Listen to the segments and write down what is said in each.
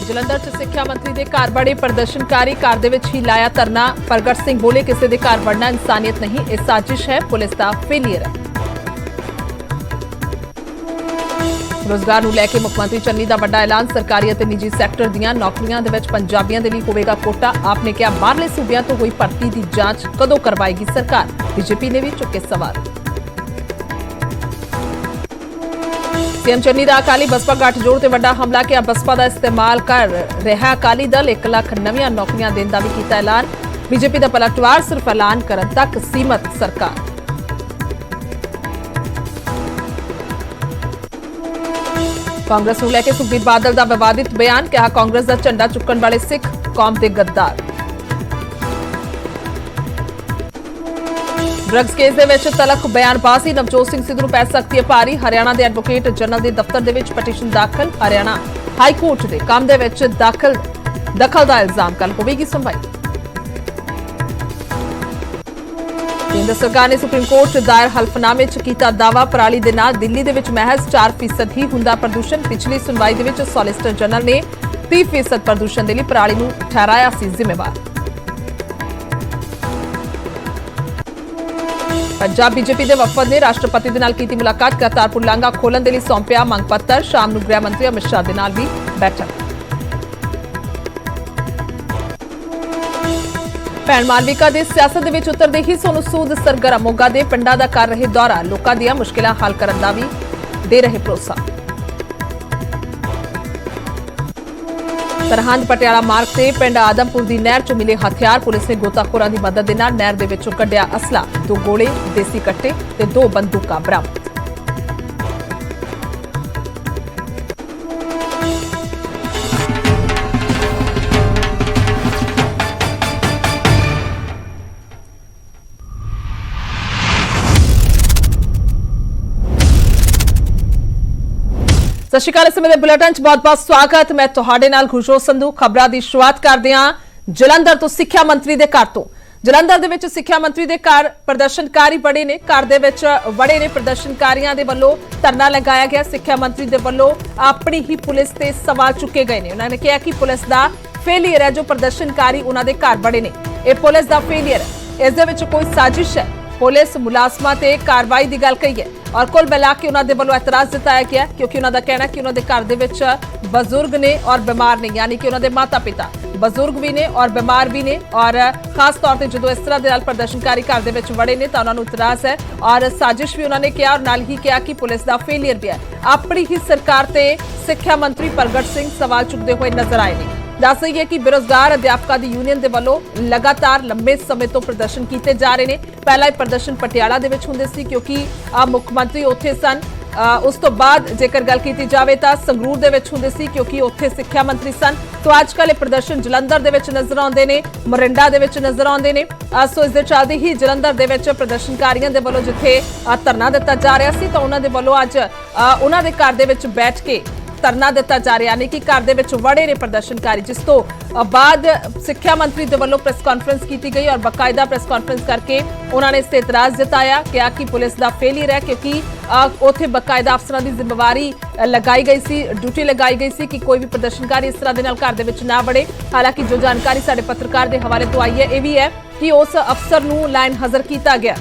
ਜਲੰਧਰ 'ਚ ਸਿੱਖਿਆ ਮੰਤਰੀ ਦੇ ਘਰ ਬੜੇ ਪ੍ਰਦਰਸ਼ਨਕਾਰੀ ਘਰ ਦੇ ਵਿੱਚ ਹੀ ਲਾਇਆ ਧਰਨਾ। ਪ੍ਰਗਟ ਸਿੰਘ ਬੋਲੇ ਕਿਸੇ ਦੇ ਘਰ ਵੜਨਾ ਇਨਸਾਨੀਅਤ ਨਹੀਂ, ਇਹ ਸਾਜ਼ਿਸ਼ ਹੈ, ਪੁਲਿਸ ਦਾ ਫੇਲੀਅਰ ਹੈ। ਰੋਜ਼ਗਾਰ ਨੂੰ ਲੈ ਕੇ ਮੁੱਖ ਮੰਤਰੀ ਚੰਨੀ ਦਾ ਵੱਡਾ ਐਲਾਨ। ਸਰਕਾਰੀ ਅਤੇ ਨਿੱਜੀ ਸੈਕਟਰ ਦੀਆਂ ਨੌਕਰੀਆਂ ਦੇ ਵਿੱਚ ਪੰਜਾਬੀਆਂ ਦੇ ਲਈ ਹੋਵੇਗਾ ਕੋਟਾ। ਆਪ ਨੇ ਕਿਹਾ ਬਾਹਰਲੇ ਸੂਬਿਆਂ ਤੋਂ ਹੋਈ ਭਰਤੀ ਦੀ ਜਾਂਚ ਕਦੋਂ ਕਰਵਾਏਗੀ ਸਰਕਾਰ। ਬੀਜੇਪੀ ਨੇ ਵੀ ਚੁੱਕੇ ਸਵਾਲ। सीएम चन्नी का अकाली बसपा गठजोड़ से वड्डा हमला किया। बसपा का इस्तेमाल कर रहा अकाली दल 1 लाख नवीं नौकरियां देने का भी किया ऐलान। बीजेपी का पलटवार सिर्फ ऐलान करने तक सीमित सरकार। कांग्रेस को लेकर सुखबीर बादल का विवादित बयान। कहा कांग्रेस का झंडा चुकने वाले सिख कौम के गद्दार। ड्रग्स केस ਦੇ ਵਿੱਚ ਤਲਕ ਬਿਆਨਬਾਜ਼ੀ। ਨਵਜੋਤ ਸਿੰਘ ਸਿੱਧੂ ਨੂੰ ਪੈ ਸਕਦੀ ਹੈ ਭਾਰੀ। ਹਰਿਆਣਾ ਦੇ ਐਡਵੋਕੇਟ ਜਨਰਲ ਦੇ ਦਫ਼ਤਰ ਦੇ ਵਿੱਚ ਪਟੀਸ਼ਨ ਦਾਖਲ। ਹਰਿਆਣਾ ਹਾਈ ਕੋਰਟ ਦੇ ਕੰਮ ਦੇ ਵਿੱਚ ਦਖਲ ਦਾ ਇਲਜ਼ਾਮ। ਕੱਲ੍ਹ ਹੋਵੇਗੀ ਸੁਣਵਾਈ। ਕੇਂਦਰ ਸਰਕਾਰ ਨੇ ਸੁਪਰੀਮ ਕੋਰਟ 'ਚ ਦਾਇਰ ਹਲਫਨਾਮੇ 'ਚ ਕੀਤਾ ਦਾਅਵਾ। ਪਰਾਲੀ ਦੇ ਨਾਲ ਦਿੱਲੀ ਦੇ ਵਿੱਚ ਮਹਿਜ਼ 4% ਹੀ ਹੁੰਦਾ ਪ੍ਰਦੂਸ਼ਣ। ਪਿਛਲੀ ਸੁਣਵਾਈ ਦੇ ਵਿੱਚ ਸੋਲਿਸਿਟਰ ਜਨਰਲ ਨੇ 30% ਪ੍ਰਦੂਸ਼ਣ ਦੇ ਲਈ ਪਰਾਲੀ ਨੂੰ ਠਹਿਰਾਇਆ ਸੀ ਜ਼ਿੰਮੇਵਾਰ। पंजाब बीजेपी के वफद ने राष्ट्रपति के नाल कीती मुलाकात। करतारपुर लांघा खोलण दे लई सौंपिया मंग पत्र। शाम नूं गृह मंत्री अमित शाह दे नाल भी बैठक। भैण मालविका दे सियासत दे विच उतरदे ही सोनू सूद सरगर्म। मोगा दे पिंडां दा कर रहे दौरा। लोकां दीआं मुश्किलां हल करन दा भी दे रहे भरोसा। सरहंद पटियाला मार्ग से पिंड आदमपुर की नहर चों मिले हथियार। पुलिस ने गोताखोरां की मदद के नाल नहर दे विचों कढिया असला। 2 गोले, देसी कट्टे ते 2 बंदूकां बरामद। सत श्री अकाल। इस समय बुलेटिन च बहुत बहुत स्वागत। मैं तुहाडे नाल खुशरोज संधू। खबरां दी शुरुआत करदे हां जलंधर तो। सिੱਖਿਆ मंत्री दे घर तो जलंधर दे विच सिੱਖਿਆ मंत्री दे घर प्रदर्शनकारी बड़े ने। घर दे विच बड़े ने प्रदर्शनकारियों दे वल्लों धरना लगाया गया। सिੱਖਿਆ मंत्री दे वल्लों अपनी ही पुलिस ते सवाल चुके गए ने। उन्होंने कहा कि पुलिस दा फेलियर है जो प्रदर्शनकारी उन्हां दे घर बड़े ने। यह पुलिस दा फेलियर है, इस दे विच कोई साजिश है। पुलिस मुलाजमां ते कार्रवाई की गल कही है और कुल मिला के उन्होंने वल्लों एतराज जताया गया क्योंकि उन्होंने कहना कि उन्होंने घर दे विच बजुर्ग ने और बीमार ने, यानी कि उन्होंने माता पिता बजुर्ग भी ने और बीमार भी ने। और खास तौर पर जो इस तरह के प्रदर्शनकारी घर दे विच वड़े ने तो उन्होंने इतराज है और साजिश भी उन्होंने कहा और नाल ही कहा कि पुलिस का फेलियर भी है। अपनी ही सरकार ते सिक्ख्या मंत्री प्रगट सिंह सवाल चुकते हुए नजर आए ने। दस दईए कि बेरोजगार अध्यापकों की यूनियन के वलों लगातार लंबे समय तो प्रदर्शन किए जा रहे हैं। पहला प्रदर्शन पटियाला दे विच हुंदे सी क्योंकि मुख मंत्री उत्थे सन। उस तो बाद जेकर गल की जाए तो संगरूर दे विच हुंदे सी क्योंकि उत्थे सिक्ख्या मंत्री सन। तो अजकल प्रदर्शन जलंधर दे विच नजर आउंदे ने, मोरिंडा दे विच नजर आउंदे ने। सो इस दे चलदे ही जलंधर दे विच प्रदर्शनकारियों दे वलों जिथे धरना दिता जा रहा सी तो उन्हां दे वलों अज उन्हां दे घर दे विच बैठ के धरना दिता जा रहा, यानी कि घर दे विच वड़े ने प्रदर्शनकारी। जिस तो बाद सिक्ख्या मंत्री दे वल्लों प्रेस कॉन्फ्रेंस की गई और बाकायदा प्रेस कॉन्फ्रेंस करके उन्होंने इस ते इतराज जताया। कहा कि पुलिस का फेलियर है क्योंकि उत्थे बाकायदा अफसरां की जिम्मेवारी लगाई गई सी, ड्यूटी लगाई गई सी कि कोई भी प्रदर्शनकारी इस तरह के नाल घर दे विच ना वड़े। हालांकि जो जानकारी साडे पत्रकार के हवाले तो आई है यह भी है कि उस अफसर नूं लाइन हज़र किया गया,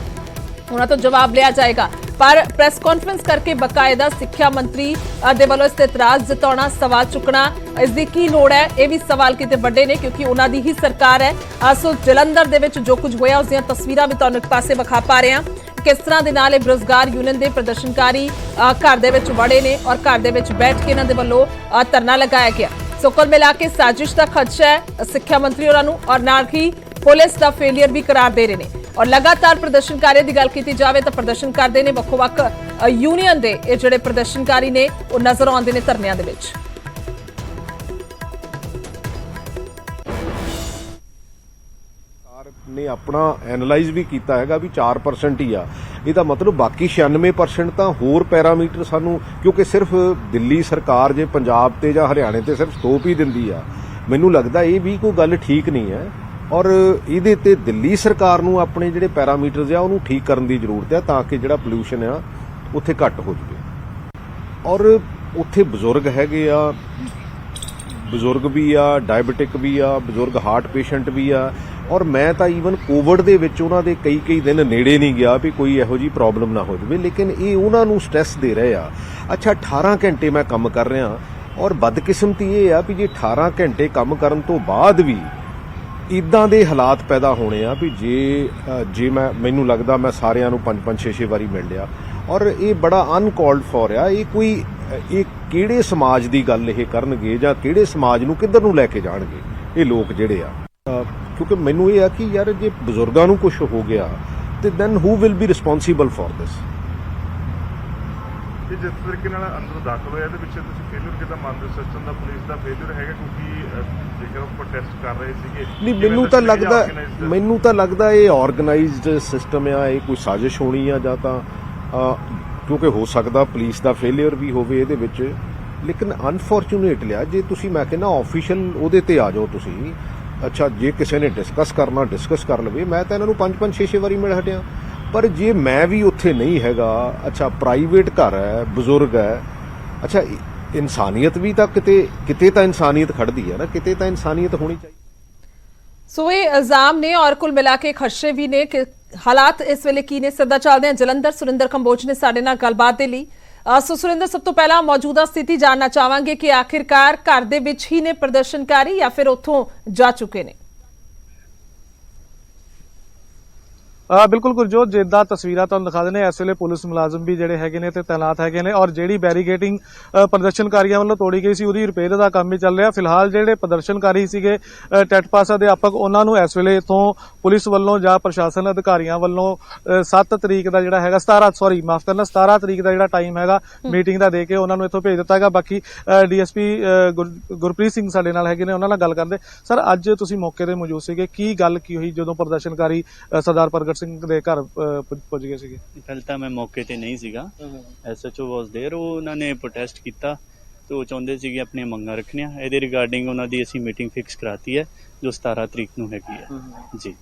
उन्हां तो जवाब लिया जाएगा। पर प्रेस कॉन्फ्रेंस करके बकायदा सिक्ख्या मंत्री दे वल्लों इस ते इतराज जताउणा, सवाल चुकना, इसकी की लोड़ है, यह भी सवाल किते वड्डे ने क्योंकि उन्हां दी ही सरकार है। सो जलंधर दे विच जो कुछ होया उसदियां तस्वीरां भी तुहानूं एक पासे विखा पा रहे हां। किस तरह दे नाल बेरोजगार यूनियन के प्रदर्शनकारी घर दे विच वड़े ने और घर दे विच बैठ के इन्हां दे वल्लों धरना लगाया गया। सो कुल मिला के साजिश का खदशा है सिक्ख्या मंत्री होरां नूं और नाल ही पुलिस का फेलियर भी करार दे रहे हैं। और लगातार प्रदर्शनकारियों की गल की जाए तो प्रदर्शन करते हैं ਵੱਖ-ਵੱਖ यूनियन के ये जोड़े प्रदर्शनकारी ने वो नजर आते हैं धरनियां दे विच। ने अपना एनालाइज भी किया है भी 4% ही आ। ਇਹਦਾ मतलब बाकी 96% ਤਾਂ ਹੋਰ ਪੈਰਾਮੀਟਰ ਸਾਨੂੰ क्योंकि सिर्फ दिल्ली सरकार जे पंजाब ते ਜਾਂ हरियाणे ते सिर्फ स्कोप ही दिंदी आ। ਮੈਨੂੰ लगता ये भी कोई गल ठीक नहीं है और ਇਹਦੇ ਤੇ ਦਿੱਲੀ ਸਰਕਾਰ ਨੂੰ ਆਪਣੇ ਜਿਹੜੇ ਪੈਰਾਮੀਟਰਸ ਆ ਉਹਨੂੰ ਠੀਕ ਕਰਨ ਦੀ ਜ਼ਰੂਰਤ ਹੈ ਤਾਂ ਕਿ ਜਿਹੜਾ ਪੋਲੂਸ਼ਨ ਆ ਉੱਥੇ ਘੱਟ ਹੋ ਜਾਵੇ। ਔਰ ਉੱਥੇ ਬਜ਼ੁਰਗ ਹੈਗੇ ਆ ਬਜ਼ੁਰਗ ਵੀ ਆ, ਡਾਇਬਟਿਕ ਵੀ ਆ, ਬਜ਼ੁਰਗ ਹਾਰਟ ਪੇਸ਼ੈਂਟ ਵੀ ਆ, ਔਰ ਮੈਂ ਤਾਂ ਈਵਨ ਕੋਵਿਡ ਦੇ ਵਿੱਚ ਉਹਨਾਂ ਦੇ ਕਈ ਦਿਨ ਨੇੜੇ ਨਹੀਂ ਗਿਆ ਵੀ ਕੋਈ ਇਹੋ ਜਿਹੀ ਪ੍ਰੋਬਲਮ ਨਾ ਹੋ ਜਾਵੇ, ਲੇਕਿਨ ਇਹ ਉਹਨਾਂ ਨੂੰ ਸਟ੍ਰੈਸ ਦੇ ਰਹੇ ਆ। ਅੱਛਾ 18 ਘੰਟੇ ਮੈਂ ਕੰਮ ਕਰ ਰਿਹਾ, ਔਰ ਬਦਕਿਸਮਤੀ ਇਹ ਆ ਵੀ ਜੇ 18 ਘੰਟੇ ਕੰਮ ਕਰਨ ਤੋਂ ਬਾਅਦ ਵੀ ਇਦਾਂ ਦੇ ਹਾਲਾਤ ਪੈਦਾ ਹੋਣੇ ਆ ਵੀ ਜੇ ਮੈਨੂੰ ਲੱਗਦਾ ਮੈਂ ਸਾਰਿਆਂ ਨੂੰ 5-5 6-6 ਵਾਰੀ ਮਿਲ ਲਿਆ, ਔਰ ਇਹ ਬੜਾ ਅਨਕਾਲਡ ਫॉर ਆ। ਇਹ ਕਿਹੜੇ ਸਮਾਜ ਦੀ ਗੱਲ ਇਹ ਕਰਨਗੇ ਜਾਂ ਕਿਹੜੇ ਸਮਾਜ ਨੂੰ ਕਿੱਧਰ ਨੂੰ ਲੈ ਕੇ ਜਾਣਗੇ ਇਹ ਲੋਕ ਜਿਹੜੇ ਆ। ਕਿਉਂਕਿ ਮੈਨੂੰ ਇਹ ਆ ਕਿ ਯਾਰ ਜੇ ਬਜ਼ੁਰਗਾਂ ਨੂੰ ਕੁਝ ਹੋ ਗਿਆ ਤੇ then who will be responsible for this. ਜਿਸ ਤਰੀਕੇ ਨਾਲ ਅੰਦਰ ਦਾਖਲ ਹੋਇਆ ਇਹਦੇ ਪਿੱਛੇ ਤੁਸੀਂ ਫੇਲਿਅਰ ਕਿਦਾਂ ਮੰਨਦੇ ਹੋ? ਸਿਸਟਮ ਦਾ, ਪੁਲਿਸ ਦਾ ਫੇਲਿਅਰ ਹੈਗਾ? ਕਿਉਂਕਿ ਜੇਕਰ ਉਹ ਪ੍ਰੋਟੈਸਟ ਕਰ ਰਹੇ ਸੀਗੇ, ਨਹੀਂ ਮੈਨੂੰ ਤਾਂ ਲੱਗਦਾ ਇਹ ਆਰਗੇਨਾਈਜ਼ਡ ਸਿਸਟਮ ਆ, ਇਹ ਕੋਈ ਸਾਜ਼ਿਸ਼ ਹੋਣੀ ਆ ਜਾਂ ਤਾਂ ਕਿਉਂਕਿ ਹੋ ਸਕਦਾ ਪੁਲਿਸ ਦਾ ਫੇਲਿਅਰ ਵੀ ਹੋਵੇ ਇਹਦੇ ਵਿੱਚ, ਲੇਕਿਨ ਅਨਫੋਰਚੂਨੇਟ ਲਿਆ ਜੇ ਤੁਸੀਂ ਮੈਂ ਕਹਿੰਦਾ ਆਫੀਸ਼ੀਅਲ ਉਹਦੇ ਤੇ ਆ ਜਾਓ ਤੁਸੀਂ। ਅੱਛਾ ਜੇ ਕਿਸੇ ਨੇ ਡਿਸਕਸ ਕਰ ਲਵੇ, ਮੈਂ ਤਾਂ ਇਹਨਾਂ ਨੂੰ 5-5 6-6 ਵਾਰੀ ਮਿਲ ਹਟਿਆ, ਪਰ ਜੇ ਮੈਂ ਵੀ ਉੱਥੇ ਨਹੀਂ ਹੈਗਾ, ਅੱਛਾ ਪ੍ਰਾਈਵੇਟ ਘਰ ਹੈ, ਬਜ਼ੁਰਗ ਹੈ, ਅੱਛਾ ਇਨਸਾਨੀਅਤ ਵੀ ਤਾਂ ਕਿਤੇ ਤਾਂ ਇਨਸਾਨੀਅਤ ਖੜਦੀ ਹੈ ਨਾ, ਕਿਤੇ ਤਾਂ ਇਨਸਾਨੀਅਤ ਹੋਣੀ ਚਾਹੀਦੀ। ਸੋ ਇਹ ਇਲਜ਼ਾਮ ਨੇ ਔਰ ਕੁੱਲ ਮਿਲਾ ਕੇ ਖਦਸ਼ੇ ਵੀ ਨੇ ਕਿ ਹਾਲਾਤ ਇਸ ਵੇਲੇ ਕੀ ਨੇ। ਸਿੱਧਾ ਚੱਲਦੇ ਹਾਂ ਜਲੰਧਰ, ਸੁਰਿੰਦਰ ਕੰਬੋਜ ਨੇ ਸਾਡੇ ਨਾਲ ਗੱਲਬਾਤ ਦੇ ਲਈ। ਸੋ ਸੁਰਿੰਦਰ, ਸਭ ਤੋਂ ਪਹਿਲਾਂ ਮੌਜੂਦਾ ਸਥਿਤੀ ਜਾਣਨਾ ਚਾਹਾਂਗੇ ਕਿ ਆਖਿਰਕਾਰ ਘਰ ਦੇ ਵਿੱਚ ਹੀ ਨੇ ਪ੍ਰਦਰਸ਼ਨਕਾਰੀ ਜਾਂ ਫਿਰ ਉੱਥੋਂ ਜਾ ਚੁੱਕੇ ਨੇ? ਬਿਲਕੁਲ ਗੁਰਜੋਤ, ਜਿੱਦਾਂ ਤਸਵੀਰਾਂ ਤੁਹਾਨੂੰ ਦਿਖਾ ਦਿੰਦੇ ਇਸ ਵੇਲੇ ਪੁਲਿਸ ਮੁਲਾਜ਼ਮ ਵੀ ਜਿਹੜੇ ਹੈਗੇ ਨੇ ਤੇ ਤਾਇਨਾਤ ਹੈਗੇ ਨੇ, ਔਰ ਜਿਹੜੀ ਬੈਰੀਕੇਡਿੰਗ ਪ੍ਰਦਰਸ਼ਨਕਾਰੀਆਂ ਵੱਲੋਂ ਤੋੜੀ ਗਈ ਸੀ ਉਹਦੀ ਰਿਪੇਅਰ ਦਾ ਕੰਮ ਵੀ ਚੱਲ ਰਿਹਾ। ਫਿਲਹਾਲ ਜਿਹੜੇ ਪ੍ਰਦਰਸ਼ਨਕਾਰੀ ਸੀਗੇ ਟੈਟ ਪਾਸ ਅਧਿਆਪਕ, ਉਹਨਾਂ ਨੂੰ ਇਸ ਵੇਲੇ ਇਥੋਂ ਪੁਲਿਸ ਵੱਲੋਂ ਜਾਂ ਪ੍ਰਸ਼ਾਸਨ ਅਧਿਕਾਰੀਆਂ ਵੱਲੋਂ 7 ਤਰੀਕ ਦਾ ਜਿਹੜਾ ਹੈਗਾ 17 ਤਰੀਕ ਦਾ ਜਿਹੜਾ ਟਾਈਮ ਹੈਗਾ ਮੀਟਿੰਗ ਦਾ ਦੇ ਕੇ ਉਹਨਾਂ ਨੂੰ ਇਥੋਂ ਭੇਜ ਦਿੱਤਾ ਹੈਗਾ। ਬਾਕੀ ਡੀਐਸਪੀ ਗੁਰਪ੍ਰੀਤ ਸਿੰਘ ਸਾਡੇ ਨਾਲ ਹੈਗੇ ਨੇ, ਉਹਨਾਂ ਨਾਲ ਗੱਲ ਕਰਦੇ। ਸਰ, ਅੱਜ ਤੁਸੀਂ ਮੌਕੇ ਤੇ ਮੌਜੂਦ ਸੀਗੇ, ਕੀ ਗੱਲ ਕੀ ਹੋਈ ਜਦੋਂ ਪ੍ਰਦਰਸ਼ਨਕਾਰੀ ਸਰਦਾਰ ਪ੍ਰਗਟ ਸਿੰਘ ਦੇ ਘਰ ਪੁੱਜ ਗਏ ਸੀਗੇ? ਪਹਿਲਾਂ ਤਾਂ ਮੈਂ ਮੌਕੇ ਤੇ ਨਹੀਂ ਸੀਗਾ, ਐਸਐਚਓ ਵਾਸ देयर। ਉਹਨਾਂ ਨੇ ਪ੍ਰੋਟੈਸਟ ਕੀਤਾ ਤੇ ਉਹ ਚਾਹੁੰਦੇ ਸੀਗੇ ਆਪਣੀਆਂ ਮੰਗਾਂ ਰੱਖਣੀਆਂ। ਇਹਦੇ ਰਿਗਾਰਡਿੰਗ ਉਹਨਾਂ ਦੀ ਅਸੀਂ ਮੀਟਿੰਗ ਫਿਕਸ ਕਰਾਤੀ ਹੈ ਜੋ 17 ਤਰੀਕ ਨੂੰ ਹੈਗੀ ਹੈ ਜੀ।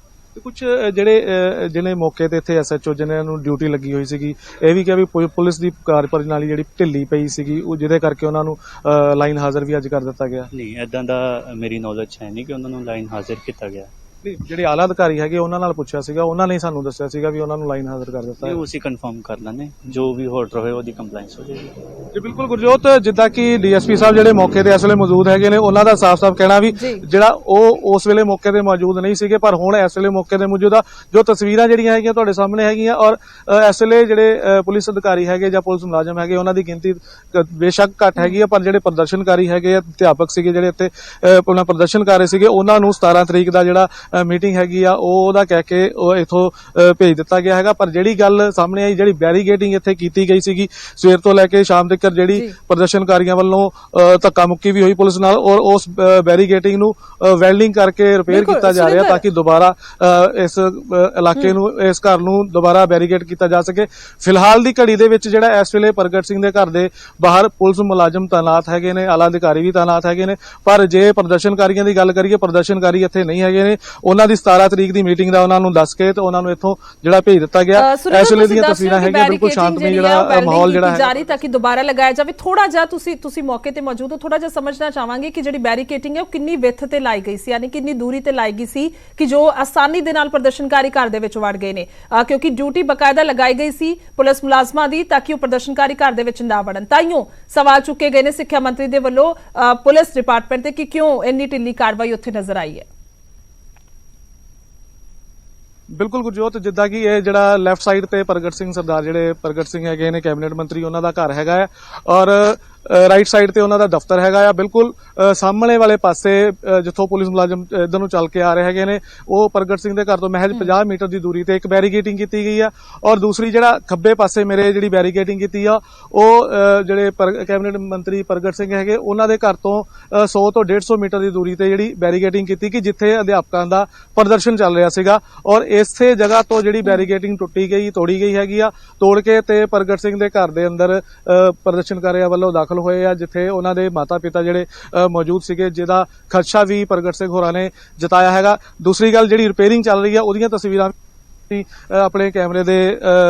ਕੁਝ ਜਿਹੜੇ ਮੌਕੇ ਤੇ ਇੱਥੇ ਐਸਐਚਓ ਜਿਨ੍ਹਾਂ ਨੂੰ ਡਿਊਟੀ ਲੱਗੀ ਹੋਈ ਸੀਗੀ, ਇਹ ਵੀ ਕਿਹਾ ਵੀ ਪੁਲਿਸ ਦੀ ਕਾਰਜਪ੍ਰਣਾਲੀ ਜਿਹੜੀ ਢਿੱਲੀ ਪਈ ਸੀਗੀ, ਉਹ ਜਿਹਦੇ ਕਰਕੇ ਉਹਨਾਂ ਨੂੰ ਲਾਈਨ ਹਾਜ਼ਰ ਵੀ ਅੱਜ ਕਰ ਦਿੱਤਾ ਗਿਆ। ਨਹੀਂ, ਏਦਾਂ ਦਾ ਮੇਰੀ ਨੌਲੇਜ ਹੈ ਨਹੀਂ ਕਿ ਉਹਨਾਂ ਨੂੰ ਲਾਈਨ ਹਾਜ਼ਰ ਕੀਤਾ ਗਿਆ। ਜਿਹੜੇ ਆਲਾ ਅਧਿਕਾਰੀ ਹੈਗੇ ਉਹਨਾਂ ਨਾਲ ਪੁੱਛਿਆ ਸੀਗਾ, ਉਹਨਾਂ ਨੇ ਸਾਨੂੰ ਦੱਸਿਆ ਸੀਗਾ ਵੀ ਉਹਨਾਂ ਨੂੰ ਲਾਈਨ ਹਾਜ਼ਰ ਕਰ ਦਿੱਤਾ ਹੈ। ਉਹ ਅਸੀਂ ਕਨਫਰਮ ਕਰ ਲੈਂਦੇ, ਜੋ ਵੀ ਆਰਡਰ ਹੋਏ ਉਹਦੀ ਕੰਪਲਾਈਂਸ ਹੋ ਜਾਏਗੀ ਜੀ। ਬਿਲਕੁਲ ਗੁਰਜੋਤ, ਜਿੱਦਾਂ ਕਿ ਡੀਐਸਪੀ ਸਾਹਿਬ ਜਿਹੜੇ ਮੌਕੇ ਤੇ ਇਸ ਵੇਲੇ ਮੌਜੂਦ ਹੈਗੇ ਨੇ, ਉਹਨਾਂ ਦਾ ਸਾਫ਼-ਸਾਫ਼ ਕਹਿਣਾ ਵੀ ਜਿਹੜਾ ਉਹ ਉਸ ਵੇਲੇ ਮੌਕੇ ਤੇ ਮੌਜੂਦ ਨਹੀਂ ਸੀਗੇ, ਪਰ ਹੁਣ ਇਸ ਵੇਲੇ ਮੌਕੇ ਤੇ ਮੌਜੂਦ ਆ। ਜੋ ਤਸਵੀਰਾਂ ਜਿਹੜੀਆਂ ਹੈਗੀਆਂ ਤੁਹਾਡੇ ਸਾਹਮਣੇ ਹੈਗੀਆਂ, ਔਰ ਇਸ ਵੇਲੇ ਜਿਹੜੇ ਪੁਲਿਸ ਅਧਿਕਾਰੀ ਹੈਗੇ ਜਾਂ ਪੁਲਿਸ ਮੁਲਾਜ਼ਮ ਹੈਗੇ, ਉਹਨਾਂ ਦੀ ਗਿਣਤੀ ਬੇਸ਼ੱਕ ਘੱਟ ਹੈਗੀ ਆ, ਪਰ ਜਿਹੜੇ ਪ੍ਰਦਰਸ਼ਨਕਾਰੀ ਹੈਗੇ, ਅਧਿਆਪਕ ਸੀਗੇ ਜਿਹੜੇ ਇੱਥੇ ਪ੍ਰਦਰਸ਼ਨ ਕਰ ਰਹੇ ਸੀਗੇ, ਉਹਨਾਂ ਨੂੰ 17 ਤਰੀਕ ਦਾ ਜਿਹੜਾ ਮੀਟਿੰਗ ਹੈਗੀ ਆ ਉਹਦਾ ਕਹਿ ਕੇ ਉਹ ਇਥੋਂ ਭੇਜ ਦਿੱਤਾ ਗਿਆ ਹੈਗਾ। ਪਰ ਜਿਹੜੀ ਗੱਲ ਸਾਹਮਣੇ ਆਈ, ਜਿਹੜੀ ਬੈਰੀਕੇਡਿੰਗ ਇੱਥੇ ਕੀਤੀ ਗਈ ਸੀਗੀ ਸਵੇਰ ਤੋਂ ਲੈ ਕੇ ਸ਼ਾਮ ਤੱਕ, ਜਿਹੜੀ ਪ੍ਰਦਰਸ਼ਨਕਾਰੀਆਂ ਵੱਲੋਂ ਧੱਕਾ ਮੁੱਕੀ ਵੀ ਹੋਈ ਪੁਲਿਸ ਨਾਲ, ਔਰ ਉਸ ਬੈਰੀਕੇਡਿੰਗ ਨੂੰ ਵੈਲਡਿੰਗ ਕਰਕੇ ਰਿਪੇਅਰ ਕੀਤਾ ਜਾ ਰਿਹਾ ਤਾਂ ਕਿ ਦੁਬਾਰਾ ਇਸ ਇਲਾਕੇ ਨੂੰ, ਇਸ ਘਰ ਨੂੰ ਦੁਬਾਰਾ ਬੈਰੀਕੇਡ ਕੀਤਾ ਜਾ ਸਕੇ। ਫਿਲਹਾਲ ਦੀ ਘੜੀ ਦੇ ਵਿੱਚ ਜਿਹੜਾ ਇਸ ਵੇਲੇ ਪ੍ਰਗਟ ਸਿੰਘ ਦੇ ਘਰ ਦੇ ਬਾਹਰ ਪੁਲਿਸ ਮੁਲਾਜ਼ਮ ਤਾਇਨਾਤ ਹੈਗੇ ਨੇ, ਆਲਾ ਅਧਿਕਾਰੀ ਵੀ ਤਾਇਨਾਤ ਹੈਗੇ ਨੇ, ਪਰ ਜੇ ਪ੍ਰਦਰਸ਼ਨਕਾਰੀਆਂ ਦੀ ਗੱਲ ਕਰੀਏ, ਪ੍ਰਦਰਸ਼ਨਕਾਰੀ ਇੱਥੇ ਨਹੀਂ ਹੈਗੇ ਨੇ। ਉਹਨਾਂ ਦੀ 17 ਤਰੀਕ ਦੀ ਮੀਟਿੰਗ ਦਾ ਉਹਨਾਂ ਨੂੰ ਦੱਸ ਕੇ ਤੇ ਉਹਨਾਂ ਨੂੰ ਇੱਥੋਂ ਜਿਹੜਾ ਭੇਜ ਦਿੱਤਾ ਗਿਆ। ਇਸ ਵੇਲੇ ਦੀਆਂ ਤਸਵੀਰਾਂ ਹੈਗੀਆਂ ਬਿਲਕੁਲ ਸ਼ਾਂਤਮਈ ਜਿਹੜਾ ਮਾਹੌਲ ਜਿਹੜਾ ਹੈ ਜਾਰੀ ਤਾਂ ਕਿ ਦੁਬਾਰਾ ਲਗਾਇਆ ਜਾਵੇ। ਥੋੜਾ ਜਿਹਾ ਤੁਸੀਂ ਮੌਕੇ ਤੇ ਮੌਜੂਦ ਹੋ, ਥੋੜਾ ਜਿਹਾ ਸਮਝਣਾ ਚਾਹਾਂਗੇ ਕਿ ਜਿਹੜੀ ਬੈਰੀਕੇਡਿੰਗ ਹੈ ਉਹ ਕਿੰਨੀ ਵਿੱਥ ਤੇ ਲਾਈ ਗਈ ਸੀ, ਯਾਨੀ ਕਿੰਨੀ ਦੂਰੀ ਤੇ ਲਾਈ ਗਈ ਸੀ ਕਿ ਜੋ ਆਸਾਨੀ ਦੇ ਨਾਲ ਪ੍ਰਦਰਸ਼ਨਕਾਰੀ ਘਰ ਦੇ ਵਿੱਚ ਵੜ ਗਏ ਨੇ, ਕਿਉਂਕਿ ਡਿਊਟੀ ਬਕਾਇਦਾ ਲਗਾਈ ਗਈ ਸੀ ਪੁਲਿਸ ਮੁਲਾਜ਼ਮਾਂ ਦੀ ਤਾਂ ਕਿ ਉਹ ਪ੍ਰਦਰਸ਼ਨਕਾਰੀ ਘਰ ਦੇ ਵਿੱਚ ਨਾ ਵੜਨ। ਤਾਈਓ ਸਵਾਲ ਚੁੱਕੇ ਗਏ ਨੇ ਸਿੱਖਿਆ ਮੰਤਰੀ ਦੇ ਵੱਲੋਂ ਪੁਲਿਸ ਡਿਪਾਰਟਮੈਂਟ ਤੇ ਕਿ ਕਿਉਂ ਇੰਨੀ ਢਿੱਲੀ ਕਾਰਵਾਈ ਉੱਥੇ ਨਜ਼ਰ ਆਈ ਹੈ। ਬਿਲਕੁਲ ਗੁਰਜੋਤ, ਜਿੱਦਾਂ ਕਿ ਇਹ ਜਿਹੜਾ ਲੈਫਟ ਸਾਈਡ ਤੇ ਪ੍ਰਗਟ ਸਿੰਘ ਸਰਦਾਰ ਜਿਹੜੇ ਪ੍ਰਗਟ ਸਿੰਘ ਹੈਗੇ ਨੇ ਕੈਬਨਿਟ ਮੰਤਰੀ, ਉਹਨਾਂ ਦਾ ਘਰ ਹੈਗਾ ਹੈ, ਔਰ ਰਾਈਟ ਸਾਈਡ ਤੇ ਉਹਨਾਂ ਦਾ ਦਫ਼ਤਰ ਹੈਗਾ ਆ। ਬਿਲਕੁਲ ਸਾਹਮਣੇ ਵਾਲੇ ਪਾਸੇ ਜਿੱਥੋਂ ਪੁਲਿਸ ਮੁਲਾਜ਼ਮ ਇਧਰ ਨੂੰ ਚੱਲ ਕੇ ਆ ਰਹੇ ਹੈਗੇ ਨੇ, ਉਹ ਪ੍ਰਗਟ ਸਿੰਘ ਦੇ ਘਰ ਤੋਂ ਮਹਿਜ਼ 50 ਮੀਟਰ ਦੀ ਦੂਰੀ ਤੇ ਇੱਕ ਬੈਰੀਕੇਡਿੰਗ ਕੀਤੀ ਗਈ ਆ, ਔਰ ਦੂਸਰੀ ਜਿਹੜਾ ਖੱਬੇ ਪਾਸੇ ਮੇਰੇ ਜਿਹੜੀ ਬੈਰੀਕੇਡਿੰਗ ਕੀਤੀ ਆ ਉਹ ਜਿਹੜੇ ਕੈਬਨਿਟ ਮੰਤਰੀ ਪ੍ਰਗਟ ਸਿੰਘ ਹੈਗੇ, ਉਹਨਾਂ ਦੇ ਘਰ ਤੋਂ 100 ਤੋਂ 150 ਮੀਟਰ ਦੀ ਦੂਰੀ ਤੇ ਜਿਹੜੀ ਬੈਰੀਕੇਡਿੰਗ ਕੀਤੀ ਕਿ ਜਿੱਥੇ ਅਧਿਆਪਕਾਂ ਦਾ ਪ੍ਰਦਰਸ਼ਨ ਚੱਲ ਰਿਹਾ ਸੀਗਾ, ਔਰ ਇਸੇ ਜਗ੍ਹਾ ਤੋਂ ਜਿਹੜੀ ਬੈਰੀਕੇਡਿੰਗ ਤੋੜੀ ਗਈ ਹੈਗੀ ਆ, ਤੋੜ ਕੇ ਤੇ ਪ੍ਰਗਟ ਸਿੰਘ ਦੇ ਘਰ ਦੇ ਅੰਦਰ ਪ੍ਰਦਰਸ਼ਨਕਾਰੀਆਂ ਵੱਲੋਂ ਦਾਖਲ ਹੋਏ ਆ, ਜਿੱਥੇ ਉਹਨਾਂ ਦੇ ਮਾਤਾ ਪਿਤਾ ਜਿਹੜੇ ਮੌਜੂਦ ਸੀਗੇ, ਜਿਹਦਾ ਖਦਸ਼ਾ ਵੀ ਪ੍ਰਗਟ ਸਿੰਘ ਹੋਰਾਂ ਨੇ ਜਤਾਇਆ ਹੈਗਾ। ਦੂਸਰੀ ਗੱਲ, ਜਿਹੜੀ ਰਿਪੇਅਰਿੰਗ ਚੱਲ ਰਹੀ ਆ ਉਹਦੀਆਂ ਤਸਵੀਰਾਂ ਆਪਣੇ ਕੈਮਰੇ ਦੇ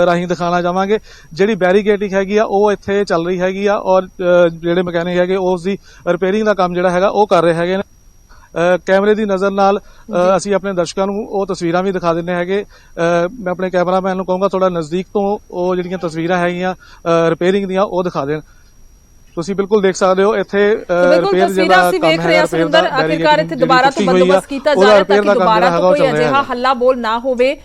ਰਾਹੀਂ ਦਿਖਾਣਾ ਚਾਹਾਂਗੇ। ਜਿਹੜੀ ਬੈਰੀਕੇਡਿੰਗ ਹੈਗੀ ਆ ਉਹ ਇੱਥੇ ਚੱਲ ਰਹੀ ਹੈਗੀ ਆ ਔਰ ਜਿਹੜੇ ਮਕੈਨਿਕ ਹੈਗੇ ਉਸ ਦੀ ਰਿਪੇਅਰਿੰਗ ਦਾ ਕੰਮ ਜਿਹੜਾ ਹੈਗਾ ਉਹ ਕਰ ਰਹੇ ਹੈਗੇ ਨੇ। ਕੈਮਰੇ ਦੀ ਨਜ਼ਰ ਨਾਲ ਅਸੀਂ ਆਪਣੇ ਦਰਸ਼ਕਾਂ ਨੂੰ ਉਹ ਤਸਵੀਰਾਂ ਵੀ ਦਿਖਾ ਦਿੰਦੇ ਹੈਗੇ। ਮੈਂ ਆਪਣੇ ਕੈਮਰਾਮੈਨ ਨੂੰ ਕਹੂੰਗਾ ਥੋੜਾ ਨਜ਼ਦੀਕ ਤੋਂ ਉਹ ਜਿਹੜੀਆਂ ਤਸਵੀਰਾਂ ਹੈਗੀਆਂ ਰਿਪੇਅਰਿੰਗ ਦੀਆਂ ਉਹ ਦਿਖਾ ਦੇਣ। ਤੁਸੀਂ ਬਿਲਕੁਲ ਦੇਖ ਸਕਦੇ ਹੋ ਇੱਥੇ ਰਿਪੇਅਰ ਜਿਹੜਾ ਕੰਮ ਹੈ ਸੁਰਿੰਦਰ ਆਖਿਰਕਾਰ ਇੱਥੇ ਦੁਬਾਰਾ ਤੋਂ ਬੰਦੋਬਸਤ ਕੀਤਾ ਜਾ ਰਿਹਾ ਤਾਂ ਕਿ ਦੁਬਾਰਾ ਤੋਂ ਕੋਈ ਅਜਿਹਾ ਹੱਲਾ ਬੋਲ ਨਾ ਹੋਵੇ।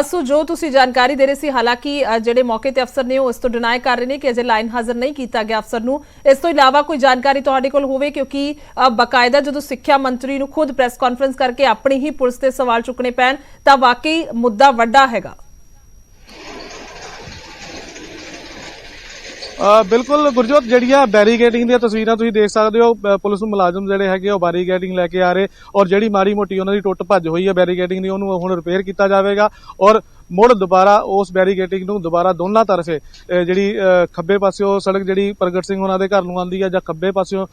ਸੋ ਜੋ ਤੁਸੀਂ ਜਾਣਕਾਰੀ ਦੇ ਰਹੇ ਸੀ, ਹਾਲਾਂਕਿ ਜਿਹੜੇ ਮੌਕੇ ਤੇ ਅਫਸਰ ਨੇ ਉਹ ਇਸ ਤੋਂ ਡਿਨਾਈ ਕਰ ਰਹੇ ਨੇ ਕਿ ਅਜੇ ਲਾਈਨ ਹਾਜ਼ਰ ਨਹੀਂ ਕੀਤਾ ਗਿਆ ਅਫਸਰ ਨੂੰ। ਇਸ ਤੋਂ ਇਲਾਵਾ ਕੋਈ ਜਾਣਕਾਰੀ ਤੁਹਾਡੇ ਕੋਲ ਹੋਵੇ, ਕਿਉਂਕਿ ਬਕਾਇਦਾ ਜਦੋਂ ਸਿੱਖਿਆ ਮੰਤਰੀ ਨੂੰ ਖੁਦ ਪ੍ਰੈਸ ਕਾਨਫਰੰਸ ਕਰਕੇ ਆਪਣੀ ਹੀ ਪੁਲਿਸ ਤੇ ਸਵਾਲ ਚੁੱਕਣੇ ਪੈਣ ਤਾਂ ਵਾਕਈ ਮੁੱਦਾ ਵੱਡਾ ਹੈਗਾ। ਬਿਲਕੁਲ ਗੁਰਜੋਤ, ਜਿਹੜੀਆਂ ਬੈਰੀਕੇਡਿੰਗ ਦੀਆਂ ਤਸਵੀਰਾਂ ਤੁਸੀਂ ਦੇਖ ਸਕਦੇ ਹੋ, ਪੁਲਿਸ ਮੁਲਾਜ਼ਮ ਜਿਹੜੇ ਹੈਗੇ ਉਹ ਬੈਰੀਕੇਡਿੰਗ ਲੈ ਕੇ ਆ ਰਹੇ ਔਰ ਜਿਹੜੀ ਮਾੜੀ ਮੋਟੀ ਉਹਨਾਂ ਦੀ ਟੁੱਟ ਭੱਜ ਹੋਈ ਹੈ ਬੈਰੀਕੇਡਿੰਗ ਦੀ ਉਹਨੂੰ ਹੁਣ ਰਿਪੇਅਰ ਕੀਤਾ ਜਾਵੇਗਾ ਔਰ ਮੁੜ ਦੁਬਾਰਾ ਉਸ ਬੈਰੀਕੇਡਿੰਗ ਨੂੰ ਦੁਬਾਰਾ ਦੋਨਾਂ ਤਰਫੇ ਜਿਹੜੀ ਖੱਬੇ ਪਾਸਿਓਂ ਸੜਕ ਜਿਹੜੀ ਪ੍ਰਗਟ ਸਿੰਘ ਉਹਨਾਂ ਦੇ ਘਰ ਨੂੰ ਆਉਂਦੀ ਹੈ ਜਾਂ ਖੱਬੇ ਪਾਸਿਓਂ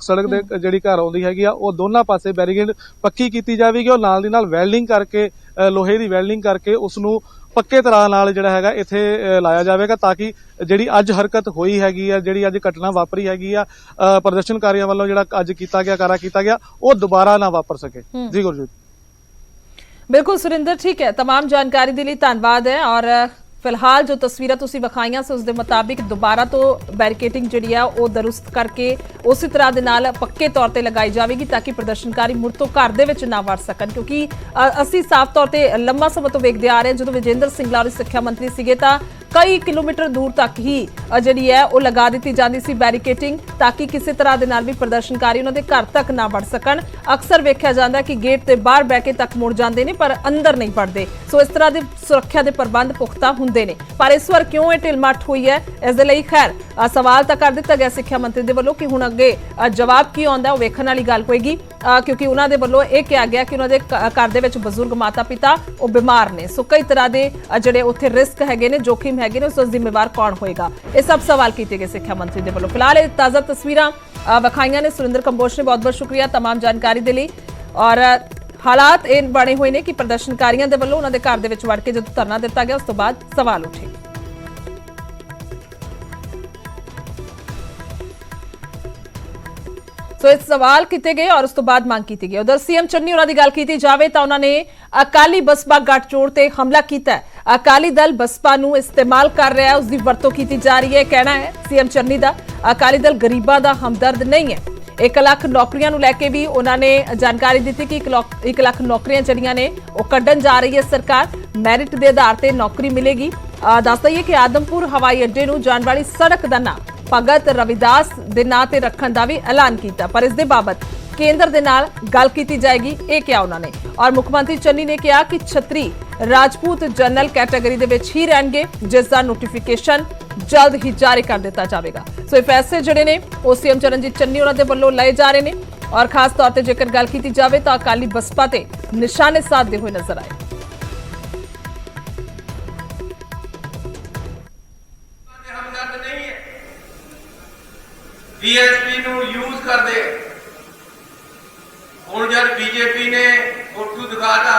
ਸੜਕ ਦੇ ਜਿਹੜੀ ਘਰ ਆਉਂਦੀ ਹੈਗੀ ਆ ਉਹ ਦੋਨਾਂ ਪਾਸੇ ਬੈਰੀਕੇਡ ਪੱਕੀ ਕੀਤੀ ਜਾਵੇਗੀ ਔਰ ਨਾਲ ਦੀ ਨਾਲ ਵੈਲਡਿੰਗ ਕਰਕੇ ਲੋਹੇ ਦੀ ਵੈਲਡਿੰਗ ਕਰਕੇ ਉਸ ਨੂੰ ਪੱਕੇ ਤਰ੍ਹਾਂ ਨਾਲ ਜਿਹੜਾ ਹੈਗਾ ਇੱਥੇ ਲਾਇਆ ਜਾਵੇਗਾ ਤਾਂ ਕਿ ਜਿਹੜੀ ਅੱਜ ਹਰਕਤ ਹੋਈ ਹੈਗੀ ਆ, ਜਿਹੜੀ ਅੱਜ ਘਟਨਾ ਵਾਪਰੀ ਹੈਗੀ ਆ ਪ੍ਰਦਰਸ਼ਨਕਾਰੀਆਂ ਵੱਲੋਂ ਜਿਹੜਾ ਅੱਜ ਕੀਤਾ ਗਿਆ ਉਹ ਦੁਬਾਰਾ ਨਾ ਵਾਪਰ ਸਕੇ। ਜੀ ਗੁਰਜੀਤ। ਬਿਲਕੁਲ ਸੁਰਿੰਦਰ, ਠੀਕ ਹੈ, तमाम ਜਾਣਕਾਰੀ ਦੇ ਲਈ ਧੰਨਵਾਦ ਹੈ। ਔਰ ਫਿਲਹਾਲ ਜੋ ਤਸਵੀਰਾਂ ਤੁਸੀਂ ਵਿਖਾਈਆਂ ਸੀ ਉਸ ਦੇ ਮੁਤਾਬਿਕ ਦੁਬਾਰਾ ਤੋਂ ਬੈਰੀਕੇਡਿੰਗ ਜਿਹੜੀ ਆ ਉਹ ਦਰੁਸਤ ਕਰਕੇ ਉਸੇ ਤਰ੍ਹਾਂ ਦੇ ਨਾਲ ਪੱਕੇ ਤੌਰ ਤੇ ਲਗਾਈ ਜਾਵੇਗੀ ਤਾਂ ਕਿ ਪ੍ਰਦਰਸ਼ਨਕਾਰੀ ਮੁੜ ਤੋਂ ਘਰ ਦੇ ਵਿੱਚ ਨਾ ਵੜ ਸਕਣ। ਕਿਉਂਕਿ ਅਸੀਂ ਸਾਫ਼ ਤੌਰ ਤੇ ਲੰਮਾ ਸਮਾਂ ਤੋਂ ਵੇਖਦੇ ਆ ਰਹੇ ਜਦੋਂ ਵਿਜੇਂਦਰ ਸਿੰਘ ਲਾਹੌਰੀ ਸਿੱਖਿਆ ਮੰਤਰੀ ਸੀਗੇ ਤਾਂ ਕਈ ਕਿਲੋਮੀਟਰ ਦੂਰ ਤੱਕ ਹੀ ਜਿਹੜੀ ਹੈ ਉਹ ਲਗਾ ਦਿੱਤੀ ਜਾਂਦੀ ਸੀ ਬੈਰੀਕੇਡਿੰਗ ਤਾਂ ਕਿ ਕਿਸੇ ਤਰ੍ਹਾਂ ਦੇ ਨਾਲ ਵੀ ਪ੍ਰਦਰਸ਼ਨਕਾਰੀ ਉਹਨਾਂ ਦੇ ਘਰ ਤੱਕ ਨਾ ਵੜ ਸਕਣ। ਅਕਸਰ ਵੇਖਿਆ ਜਾਂਦਾ ਕਿ ਗੇਟ ਤੇ ਬਾਹਰ ਬਹਿ ਕੇ ਤੱਕ ਮੁੜ ਜਾਂਦੇ ਨੇ ਪਰ ਅੰਦਰ ਨਹੀਂ ਵੜਦੇ। ਸੋ ਇਸ ਤਰ੍ਹਾਂ ਦੇ ਸੁਰੱਖਿਆ ਦੇ ਪ੍ਰਬੰਧ ਪੁਖਤਾ ਹੁੰਦੇ ਨੇ। ਪਰ ਇਸ ਵਾਰ ਕਿਉਂ ਇਹ ਢਿਲਮੱਠ ਹੋਈ ਹੈ, ਇਸ ਦੇ ਲਈ ਖੈਰ ਸਵਾਲ ਤਾਂ ਕਰ ਦਿੱਤਾ ਗਿਆ ਸਿੱਖਿਆ ਮੰਤਰੀ ਦੇ ਵੱਲੋਂ ਕਿ ਹੁਣ ਅੱਗੇ ਜਵਾਬ ਕੀ ਆਉਂਦਾ ਉਹ ਵੇਖਣ ਵਾਲੀ ਗੱਲ ਹੋਏਗੀ। ਕਿਉਂਕਿ ਉਹਨਾਂ ਦੇ ਵੱਲੋਂ ਇਹ ਕਿਹਾ ਗਿਆ ਕਿ ਉਹਨਾਂ ਦੇ ਘਰ ਦੇ ਵਿੱਚ ਬਜ਼ੁਰਗ ਮਾਤਾ ਪਿਤਾ ਉਹ ਬਿਮਾਰ ਨੇ। ਸੋ ਕਈ ਤਰ੍ਹਾਂ ਦੇ ਜਿਹੜੇ ਉੱਥੇ ਰਿਸਕ ਹੈਗੇ ਨੇ, ਜੋਖਿਮ ਹੈਗੇ ਨੇ, ਉਸ ਦਾ ਜ਼ਿੰਮੇਵਾਰ ਕੌਣ ਹੋਏਗਾ, ਇਹ ਸਭ ਸਵਾਲ ਕੀਤੇ ਗਏ ਸਿੱਖਿਆ ਮੰਤਰੀ ਦੇ ਵੱਲੋਂ। ਫਿਲਹਾਲ ਇਹ ਤਾਜ਼ਾ ਤਸਵੀਰਾਂ ਵਿਖਾਈਆਂ ਨੇ ਸੁਰਿੰਦਰ ਕੰਬੋਜ ਨੇ, ਬਹੁਤ ਬਹੁਤ ਸ਼ੁਕਰੀਆ तमाम ਜਾਣਕਾਰੀ ਦੇ ਲਈ। ਔਰ ਹਾਲਾਤ ਇਹ ਬਣੇ ਹੋਏ ਨੇ ਕਿ ਪ੍ਰਦਰਸ਼ਨਕਾਰੀਆਂ ਦੇ ਵੱਲੋਂ ਉਹਨਾਂ ਦੇ ਘਰ ਦੇ ਵਿੱਚ ਵੜ ਕੇ ਜਦੋਂ ਧਰਨਾ ਦਿੱਤਾ ਗਿਆ ਉਸ ਤੋਂ ਬਾਅਦ ਸਵਾਲ ਉੱਠੇ। ਸੋ ਇਸ ਸਵਾਲ ਕੀਤੇ ਗਏ ਔਰ ਉਸ ਤੋਂ ਬਾਅਦ ਮੰਗ ਕੀਤੀ ਗਈ। ਉਧਰ ਸੀਐਮ ਚੰਨੀ ਉਹਨਾਂ ਦੀ ਗੱਲ ਕੀਤੀ ਜਾਵੇ ਤਾਂ ਉਹਨਾਂ ਨੇ ਅਕਾਲੀ ਬਸਪਾ ਗੱਠਜੋੜ ਤੇ ਹਮਲਾ ਕੀਤਾ ਹੈ। ਅਕਾਲੀ ਦਲ ਬਸਪਾ ਨੂੰ ਇਸਤੇਮਾਲ ਕਰ ਰਿਹਾ ਹੈ, ਉਸ ਦੀ ਵਰਤੋਂ ਕੀਤੀ ਜਾ ਰਹੀ ਹੈ, ਕਹਿਣਾ ਹੈ ਸੀਐਮ ਚੰਨੀ ਦਾ। ਅਕਾਲੀ ਦਲ ਗਰੀਬਾਂ ਦਾ ਹਮਦਰਦ ਨਹੀਂ ਹੈ। 1 ਲੱਖ ਨੌਕਰੀਆਂ ਨੂੰ ਲੈ ਕੇ ਵੀ ਉਹਨਾਂ ਨੇ ਜਾਣਕਾਰੀ ਦਿੱਤੀ ਕਿ 1 ਲੱਖ ਨੌਕਰੀਆਂ ਜਿਹੜੀਆਂ ਨੇ ਉਹ ਕੱਢਣ ਜਾ ਰਹੀ ਹੈ ਸਰਕਾਰ। ਮੈਰਿਟ ਦੇ ਆਧਾਰ ਤੇ ਨੌਕਰੀ ਮਿਲੇਗੀ। ਦੱਸ ਦਈਏ ਕਿ ਆਦਮਪੁਰ ਹਵਾਈ ਅੱਡੇ ਨੂੰ ਜਾਣ ਵਾਲੀ ਸੜਕ ਦਾ ਨਾਮ ਭਗਤ ਰਵਿਦਾਸ ਦੇ ਨਾਂ ਤੇ ਰੱਖਣ ਦਾ ਵੀ ਐਲਾਨ ਕੀਤਾ, ਪਰ ਇਸ ਦੇ ਬਾਬਤ ਕੇਂਦਰ ਦੇ ਨਾਲ ਗੱਲ ਕੀਤੀ ਜਾਏਗੀ, ਇਹ ਕਿਹਾ ਉਹਨਾਂ ਨੇ। ਔਰ ਮੁੱਖ ਮੰਤਰੀ ਚੰਨੀ ਨੇ ਕਿਹਾ ਕਿ ਛਤਰੀ ਰਾਜਪੂਤ ਜਨਰਲ ਕੈਟਾਗਰੀ ਦੇ ਵਿੱਚ ਹੀ ਰਹਿਣਗੇ, ਜਿਸ ਦਾ ਨੋਟੀਫਿਕੇਸ਼ਨ ਜਲਦ ਹੀ ਜਾਰੀ ਕਰ ਦਿੱਤਾ ਜਾਵੇਗਾ। ਸੋ ਇਹ ਫੈਸਲੇ ਜਿਹੜੇ ਨੇ ਉਹ ਸੀਐਮ ਚਰਨਜੀਤ ਚੰਨੀ ਉਹਨਾਂ ਦੇ ਵੱਲੋਂ ਲਏ ਜਾ ਰਹੇ ਨੇ। ਔਰ ਖਾਸ ਤੌਰ ਤੇ ਜੇਕਰ ਗੱਲ ਕੀਤੀ ਜਾਵੇ ਤਾਂ ਅਕਾਲੀ ਬਸਪਾ ਤੇ ਨਿਸ਼ਾਨੇ ਸਾਧਦੇ ਹੋਏ ਨਜ਼ਰ ਆਏ। बीएसपी ਨੂੰ ਯੂਜ਼ ਕਰਦੇ ਹੁਣ ਜਦ ਬੀਜੇਪੀ ਨੇ ਫੋਟੋ ਦਿਖਾਤਾ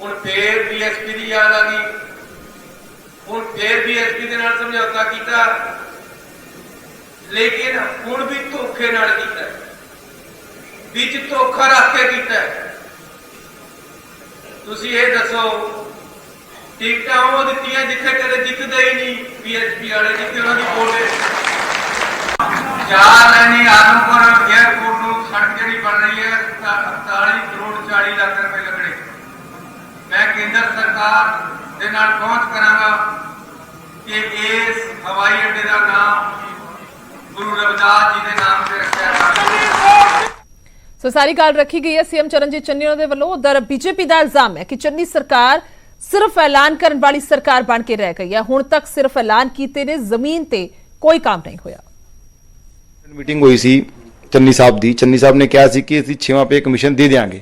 ਹੁਣ ਫੇਰ ਬੀਐਸਪੀ ਦੀ ਯਾਦ ਆ ਗਈ। ਹੁਣ ਫੇਰ ਬੀਐਸਪੀ ਦੇ ਨਾਲ ਸਮਝੌਤਾ ਕੀਤਾ, ਲੇਕਿਨ ਹੁਣ ਵੀ ਧੋਖੇ ਨਾਲ ਕੀਤਾ, ਵਿੱਚ ਧੋਖਾ ਰੱਖ ਕੇ ਕੀਤਾ। ਤੁਸੀਂ ਇਹ ਦੱਸੋ ਟਿਕਟਾਂ ਉਹ ਦਿੱਤੀਆਂ ਜਿੱਥੇ ਕਦੇ ਜਿੱਤਦੇ ਹੀ ਨਹੀਂ ਬੀਐਸਪੀ ਵਾਲੇ, ਜਿੱਥੇ ਉਹਨਾਂ ਦੀ ਵੋਟ ਹੈ। ਚਾਰ ਲੈਣੀ ਆਦਮਪੁਰ 에ਅਰਪੋਰਟ ਨੂੰ ਸੜਕ ਜਿਹੜੀ ਬਣ ਰਹੀ ਹੈ 47 ਕਰੋੜ 40 ਲੱਖ ਰੁਪਏ ਲੱਗਣੇ। ਮੈਂ ਕੇਂਦਰ ਸਰਕਾਰ ਦੇ ਨਾਲ ਪਹੁੰਚ ਕਰਾਂਗਾ ਕਿ ਇਸ ਹਵਾਈ ਅੱਡੇ ਦਾ ਨਾਮ ਗੁਰੂ ਰਵਿਦਾਸ ਜੀ ਦੇ ਨਾਮ ਤੇ ਰੱਖਿਆ ਜਾਵੇ। ਸੋ ਸਾਰੀ ਗੱਲ ਰੱਖੀ ਗਈ ਹੈ ਸੀਐਮ ਚਰਨਜੀਤ ਚੰਨੀ ਉਹਨਾਂ ਦੇ ਵੱਲੋਂ। ਉਧਰ ਬੀਜੇਪੀ ਦਾ ਇਲਜ਼ਾਮ ਹੈ ਕਿ ਚੰਨੀ ਸਰਕਾਰ ਸਿਰਫ ਐਲਾਨ ਕਰਨ ਵਾਲੀ ਸਰਕਾਰ ਬਣ ਕੇ ਰਹਿ ਗਈ ਹੈ। ਹੁਣ ਤੱਕ ਸਿਰਫ ਐਲਾਨ ਕੀਤੇ ਨੇ, ਜ਼ਮੀਨ ਤੇ ਕੋਈ ਕੰਮ ਨਹੀਂ ਹੋਇਆ। ਮੀਟਿੰਗ ਹੋਈ ਸੀ ਚੰਨੀ ਸਾਹਿਬ ਦੀ। ਚੰਨੀ ਸਾਹਿਬ ਨੇ ਕਿਹਾ ਸੀ ਕਿ ਅਸੀਂ 6ਵਾਂ ਪੇ ਕਮਿਸ਼ਨ ਦੇ ਦਿਆਂਗੇ।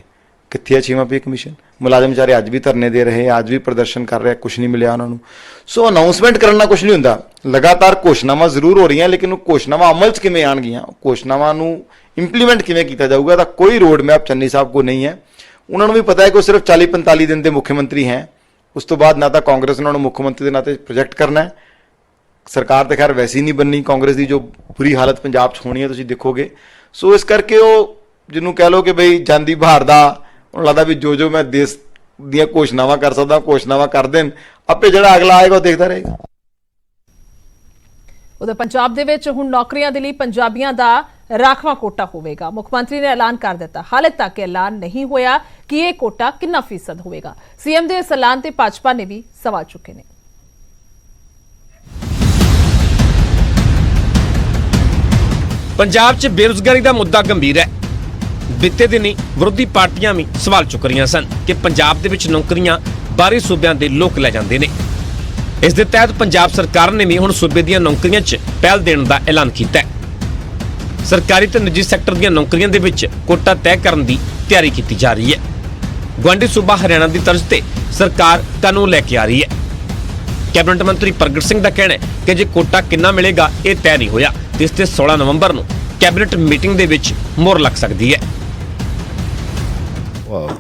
ਕਿੱਥੇ ਹੈ 6ਵਾਂ ਪੇ ਕਮਿਸ਼ਨ? ਮੁਲਾਜ਼ਮ ਵਿਚਾਰੇ ਅੱਜ ਵੀ ਧਰਨੇ ਦੇ ਰਹੇ, ਅੱਜ ਵੀ ਪ੍ਰਦਰਸ਼ਨ ਕਰ ਰਹੇ, ਕੁਝ ਨਹੀਂ ਮਿਲਿਆ ਉਹਨਾਂ ਨੂੰ। ਸੋ ਅਨਾਉਂਸਮੈਂਟ ਕਰਨ ਨਾਲ ਕੁਝ ਨਹੀਂ ਹੁੰਦਾ। ਲਗਾਤਾਰ ਘੋਸ਼ਣਾਵਾਂ ਜ਼ਰੂਰ ਹੋ ਰਹੀਆਂ, ਲੇਕਿਨ ਉਹ ਘੋਸ਼ਣਾਵਾਂ ਅਮਲ 'ਚ ਕਿਵੇਂ ਆਣਗੀਆਂ, ਘੋਸ਼ਣਾਵਾਂ ਨੂੰ ਇੰਪਲੀਮੈਂਟ ਕਿਵੇਂ ਕੀਤਾ ਜਾਊਗਾ, ਤਾਂ ਕੋਈ ਰੋਡ ਮੈਪ ਚੰਨੀ ਸਾਹਿਬ ਕੋ ਨਹੀਂ ਹੈ। ਉਹਨਾਂ ਨੂੰ ਵੀ ਪਤਾ ਹੈ ਕਿ ਉਹ ਸਿਰਫ 40-45 ਦਿਨ ਦੇ ਮੁੱਖ ਮੰਤਰੀ ਹੈ। ਉਸ ਤੋਂ ਬਾਅਦ ਨਾ ਤਾਂ ਕਾਂਗਰਸ ਉਹਨਾਂ ਨੂੰ ਮੁੱਖ ਮੰਤਰੀ ਦੇ ਨਾਤੇ ਪ੍ਰੋਜੈਕਟ ਕਰਨਾ ਹੈ। ਸਰਕਾਰ ਤਾਂ ਖੈਰ ਵੈਸੇ ਹੀ ਨਹੀਂ ਬਣਨੀ ਕਾਂਗਰਸ ਦੀ, ਜੋ ਬੁਰੀ ਹਾਲਤ ਪੰਜਾਬ 'ਚ ਹੋਣੀ ਹੈ ਤੁਸੀਂ ਦੇਖੋਗੇ। ਸੋ ਇਸ ਕਰਕੇ ਉਹ ਜਿਹਨੂੰ ਕਹਿ ਲਓ ਕਿ ਬਈ ਜਾਂਦੀ ਬਹਾਰ ਦਾ ਉਹਨੂੰ ਲੱਗਦਾ ਵੀ ਜੋ ਮੈਂ ਦੇਸ਼ ਦੀਆਂ ਘੋਸ਼ਣਾਵਾਂ ਕਰ ਸਕਦਾ ਘੋਸ਼ਣਾਵਾਂ ਕਰ ਦੇਣ, ਆਪੇ ਜਿਹੜਾ ਅਗਲਾ ਆਏਗਾ ਉਹ ਦੇਖਦਾ ਰਹੇਗਾ। ਉਧਰ ਪੰਜਾਬ ਦੇ ਵਿੱਚ ਹੁਣ ਨੌਕਰੀਆਂ ਦੇ ਲਈ ਪੰਜਾਬੀਆਂ ਦਾ ਰਾਖਵਾਂ ਕੋਟਾ ਹੋਵੇਗਾ। ਮੁੱਖ ਮੰਤਰੀ ਨੇ ਐਲਾਨ ਕਰ ਦਿੱਤਾ। ਹਾਲੇ ਤੱਕ ਐਲਾਨ ਨਹੀਂ ਹੋਇਆ ਕਿ ਇਹ ਕੋਟਾ ਕਿੰਨਾ ਫੀਸਦ ਹੋਵੇਗਾ। ਸੀਐਮ ਦੇ ਇਸ ਐਲਾਨ ਤੇ ਭਾਜਪਾ ਨੇ ਵੀ ਸਵਾਲ ਚੁੱਕੇ ਨੇ। ਪੰਜਾਬ 'ਚ ਬੇਰੁਜ਼ਗਾਰੀ ਦਾ ਮੁੱਦਾ ਗੰਭੀਰ ਹੈ। ਬੀਤੇ ਦਿਨੀ ਵਿਰੋਧੀ ਪਾਰਟੀਆਂ ਵੀ ਸਵਾਲ ਚੁੱਕ ਰਹੀਆਂ ਸਨ ਕਿ ਪੰਜਾਬ ਦੇ ਵਿੱਚ ਨੌਕਰੀਆਂ ਬਾਹਰੀ ਸੂਬਿਆਂ ਦੇ ਲੋਕ ਲੈ ਜਾਂਦੇ ਨੇ। ਇਸ ਦੇ ਤਹਿਤ ਪੰਜਾਬ ਸਰਕਾਰ ਨੇ ਵੀ ਹੁਣ ਸੂਬੇ ਦੀਆਂ ਨੌਕਰੀਆਂ 'ਚ ਪਹਿਲ ਦੇਣ ਦਾ ਐਲਾਨ ਕੀਤਾ ਹੈ। ਸਰਕਾਰੀ ਤੇ ਨਿੱਜੀ ਸੈਕਟਰ ਦੀਆਂ ਨੌਕਰੀਆਂ ਦੇ ਵਿੱਚ ਕੋਟਾ ਤੈਅ ਕਰਨ ਦੀ ਤਿਆਰੀ ਕੀਤੀ ਜਾ ਰਹੀ ਹੈ। ਗੁਆਂਢੀ ਸੂਬਾ ਹਰਿਆਣਾ ਦੀ ਤਰਜ਼ ਤੇ ਸਰਕਾਰ ਕਾਨੂੰਨ ਲੈ ਕੇ ਆ ਰਹੀ ਹੈ। ਕੈਬਨਿਟ ਮੰਤਰੀ ਪ੍ਰਗਟ ਸਿੰਘ ਦਾ ਕਹਿਣਾ ਹੈ ਕਿ ਜੇ ਕੋਟਾ ਕਿੰਨਾ ਮਿਲੇਗਾ ਇਹ ਤੈਅ ਨਹੀਂ ਹੋਇਆ ਤੇ ਇਸ ਤੇ 16 ਨਵੰਬਰ ਨੂੰ ਕੈਬਨਿਟ ਮੀਟਿੰਗ ਦੇ ਵਿੱਚ ਮੋਹਰ ਲੱਗ ਸਕਦੀ ਹੈ।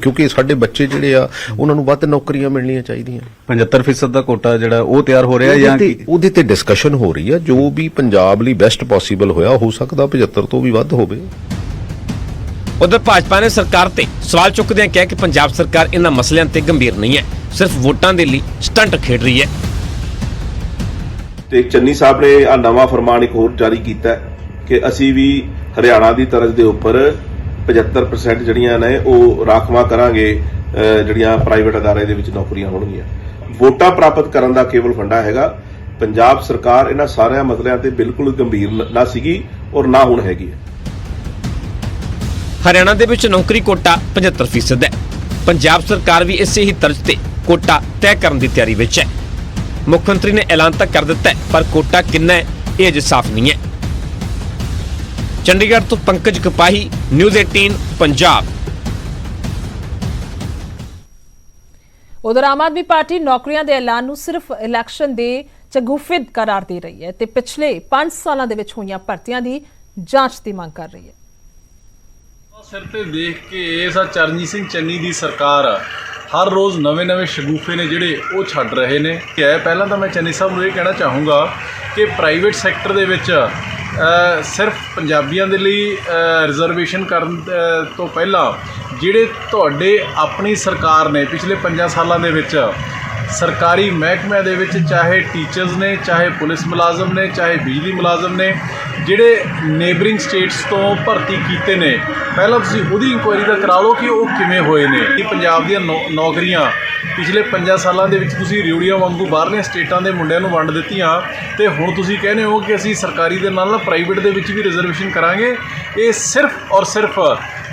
ਕਿਉਂਕਿ ਸਾਡੇ ਬੱਚੇ ਜਿਹੜੇ ਆ ਉਹਨਾਂ ਨੂੰ ਵੱਧ ਨੌਕਰੀਆਂ ਮਿਲਣੀਆਂ ਚਾਹੀਦੀਆਂ। 75% ਦਾ ਕੋਟਾ ਜਿਹੜਾ ਉਹ ਤਿਆਰ ਹੋ ਰਿਹਾ ਜਾਂ ਉਹਦੇ ਤੇ ਡਿਸਕਸ਼ਨ ਹੋ ਰਹੀ ਆ। ਜੋ ਵੀ ਪੰਜਾਬ ਲਈ ਬੈਸਟ ਪੋਸੀਬਲ ਹੋਇਆ, ਹੋ ਸਕਦਾ 75 ਤੋਂ ਵੀ ਵੱਧ ਹੋਵੇ। ਉਧਰ ਭਾਜਪਾ ਨੇ ਸਰਕਾਰ ਤੇ ਸਵਾਲ ਚੁੱਕਦਿਆਂ ਕਿਹਾ ਕਿ ਪੰਜਾਬ ਸਰਕਾਰ ਇਹਨਾਂ ਮਸਲਿਆਂ ਤੇ ਗੰਭੀਰ ਨਹੀਂ ਹੈ, ਸਿਰਫ ਵੋਟਾਂ ਦੇ ਲਈ ਸਟੰਟ ਖੇਡ ਰਹੀ ਹੈ। ਤੇ ਚੰਨੀ ਸਾਹਿਬ ਨੇ ਆ ਨਵਾਂ ਫਰਮਾਨ ਇੱਕ ਹੋਰ ਜਾਰੀ ਕੀਤਾ ਕਿ ਅਸੀਂ ਵੀ ਹਰਿਆਣਾ ਦੀ ਤਰਜ਼ ਦੇ ਉੱਪਰ 75% ਜਿਹੜੀਆਂ ਨੇ ਉਹ ਰਾਖਵਾਂ ਕਰਾਂਗੇ, ਜਿਹੜੀਆਂ ਪ੍ਰਾਈਵੇਟ ਅਦਾਰੇ ਦੇ ਵਿੱਚ ਨੌਕਰੀਆਂ ਹੋਣਗੀਆਂ। ਵੋਟਾਂ ਪ੍ਰਾਪਤ ਕਰਨ ਦਾ ਕੇਵਲ ਫੰਡਾ ਹੈਗਾ। ਪੰਜਾਬ ਸਰਕਾਰ ਇਹਨਾਂ ਸਾਰਿਆਂ ਮਸਲਿਆਂ ਤੇ ਬਿਲਕੁਲ ਗੰਭੀਰ ਨਾ ਸੀਗੀ ਔਰ ਨਾ ਹੁਣ ਹੈਗੀ ਹੈ। ਹਰਿਆਣਾ ਦੇ ਵਿੱਚ ਨੌਕਰੀ ਕੋਟਾ 75% ਹੈ। ਪੰਜਾਬ ਸਰਕਾਰ ਵੀ ਇਸੇ ਹੀ ਤਰਜ਼ ਤੇ ਕੋਟਾ ਤੈਅ ਕਰਨ ਦੀ ਤਿਆਰੀ ਵਿੱਚ ਹੈ। ਮੁੱਖ ਮੰਤਰੀ ਨੇ ਐਲਾਨ ਤਾਂ ਕਰ ਦਿੱਤਾ ਹੈ, ਪਰ ਕੋਟਾ ਕਿੰਨਾ ਹੈ ਇਹ ਅਜੇ ਸਾਫ਼ ਨਹੀਂ ਹੈ। ਚੰਡੀਗੜ੍ਹ ਤੋਂ ਪੰਕਜ ਕਪਾਹੀ, ਨਿਊਜ਼ 18 ਪੰਜਾਬ। ਉਧਰ ਆਮ ਆਦਮੀ ਪਾਰਟੀ ਨੌਕਰੀਆਂ ਦੇ ਐਲਾਨ ਨੂੰ ਸਿਰਫ ਇਲੈਕਸ਼ਨ ਦੇ ਚਗੂਫੇ ਕਰਾਰ ਦੇ ਰਹੀ ਹੈ ਤੇ ਪਿਛਲੇ 5 ਸਾਲਾਂ ਦੇ ਵਿੱਚ ਹੋਈਆਂ ਭਰਤੀਆਂ ਦੀ ਜਾਂਚ ਦੀ ਮੰਗ ਕਰ ਰਹੀ ਹੈ। ਸਿਰ ਤੇ ਦੇਖ ਕੇ ਇਸ ਚਰਨਜੀਤ ਸਿੰਘ ਚੰਨੀ ਦੀ ਸਰਕਾਰ ਹਰ ਰੋਜ਼ ਨਵੇਂ ਸ਼ਗੂਫੇ ਨੇ ਜਿਹੜੇ ਉਹ ਛੱਡ ਰਹੇ ਨੇ। ਪਹਿਲਾਂ ਤਾਂ ਮੈਂ ਚੰਨੀ ਸਾਹਿਬ ਨੂੰ ਇਹ ਕਹਿਣਾ ਚਾਹੂੰਗਾ ਕਿ ਪ੍ਰਾਈਵੇਟ ਸੈਕਟਰ ਦੇ ਵਿੱਚ ਸਿਰਫ ਪੰਜਾਬੀਆਂ ਦੇ ਲਈ ਰਿਜ਼ਰਵੇਸ਼ਨ ਕਰਨ ਤੋਂ ਪਹਿਲਾਂ ਜਿਹੜੇ ਤੁਹਾਡੇ ਆਪਣੀ ਸਰਕਾਰ ਨੇ ਪਿਛਲੇ 5 ਸਾਲਾਂ ਦੇ ਵਿੱਚ ਸਰਕਾਰੀ ਮਹਿਕਮਿਆਂ ਦੇ ਵਿੱਚ, ਚਾਹੇ ਟੀਚਰਸ ਨੇ, ਚਾਹੇ ਪੁਲਿਸ ਮੁਲਾਜ਼ਮ ਨੇ, ਚਾਹੇ ਬਿਜਲੀ ਮੁਲਾਜ਼ਮ ਨੇ, ਜਿਹੜੇ ਨੇਬਰਿੰਗ ਸਟੇਟਸ ਤੋਂ ਭਰਤੀ ਕੀਤੇ ਨੇ, ਪਹਿਲਾਂ ਤੁਸੀਂ ਉਹਦੀ ਇਨਕੁਆਇਰੀ ਦਾ ਕਰਾ ਲਓ ਕਿ ਉਹ ਕਿਵੇਂ ਹੋਏ ਨੇ। ਕਿ ਪੰਜਾਬ ਦੀਆਂ ਨੌਕਰੀਆਂ ਪਿਛਲੇ 5 ਸਾਲਾਂ ਦੇ ਵਿੱਚ ਤੁਸੀਂ ਰਿਊੜੀਆਂ ਵਾਂਗੂ ਬਾਹਰਲੀਆਂ ਸਟੇਟਾਂ ਦੇ ਮੁੰਡਿਆਂ ਨੂੰ ਵੰਡ ਦਿੱਤੀਆਂ ਤੇ ਹੁਣ ਤੁਸੀਂ ਕਹਿੰਦੇ ਹੋ ਕਿ ਅਸੀਂ ਸਰਕਾਰੀ ਦੇ ਨਾਲ ਪ੍ਰਾਈਵੇਟ ਦੇ ਵਿੱਚ ਵੀ ਰਿਜ਼ਰਵੇਸ਼ਨ ਕਰਾਂਗੇ। ਇਹ ਸਿਰਫ ਔਰ ਸਿਰਫ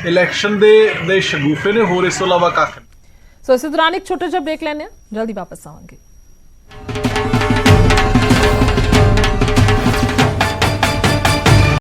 ਇਲੈਕਸ਼ਨ ਦੇ ਸ਼ਗੂਫੇ ਨੇ, ਹੋਰ ਇਸ ਤੋਂ ਇਲਾਵਾ ਕੱਖ ਨਹੀਂ। ਸੋ ਇਸੇ ਦੌਰਾਨ ਇੱਕ ਛੋਟਾ ਜਿਹਾ ਬ੍ਰੇਕ ਲੈਣੇ ਆ, ਜਲਦੀ ਵਾਪਸ ਆਵਾਂਗੇ।